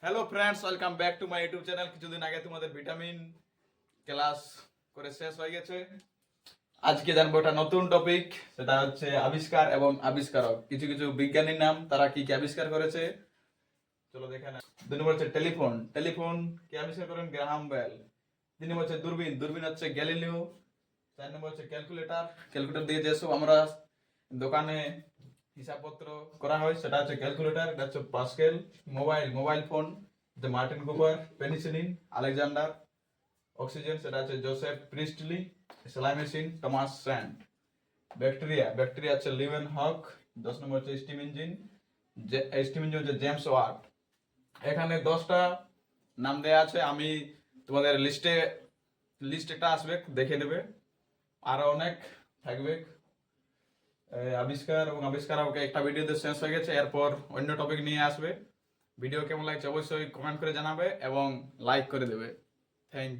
Hello friends, welcome back to my YouTube channel. কিছুদিন আগে তোমাদের ভিটামিন ক্লাস করে শেষ হয়ে গেছে। আজকে জানবো একটা নতুন টপিক, সেটা হচ্ছে আবিষ্কার এবং আবিষ্কারক। কিছু কিছু বিজ্ঞানীর নাম, তারা কি কি আবিষ্কার করেছে চলো দেখে না। 2 নম্বর হচ্ছে টেলিফোন। টেলিফোন কে আবিষ্কার করেন? Graham bell. 3 নম্বর হচ্ছে দূরবীন। দূরবীন হচ্ছে গ্যালিলিও। 4 নম্বর হচ্ছে ক্যালকুলেটর। ক্যালকুলেটর দিয়ে যেসব আমরা দোকানে হিসাবপত্র করা হয় সেটা হচ্ছে ক্যালকুলেটর। এটা হচ্ছে পাস্কেল। মোবাইল ফোন যে Martin Cooper. Penicillin Alexander. Oxygen সেটা হচ্ছে জোসেফ প্রিস্টলি। সেলাই মেশিন টমাস স্যান্ড। ব্যাকটেরিয়া হচ্ছে লিওয়েন হক। 10 নম্বর হচ্ছে স্টিম ইঞ্জিন হচ্ছে জেমস ওয়াট। এখানে 10টা নাম দেয়া আছে। আমি তোমাদের লিস্ট একটা আসবে, দেখে নেবে। আরো অনেক থাকবে। আবিষ্কার এবং আবিষ্কারক একটা ভিডিওতে শেষ হয়ে গেছে, এরপর অন্য টপিক নিয়ে আসবে। ভিডিও কেমন লাগছে অবশ্যই কমেন্ট করে জানাবে এবং লাইক করে দেবে। থ্যাংক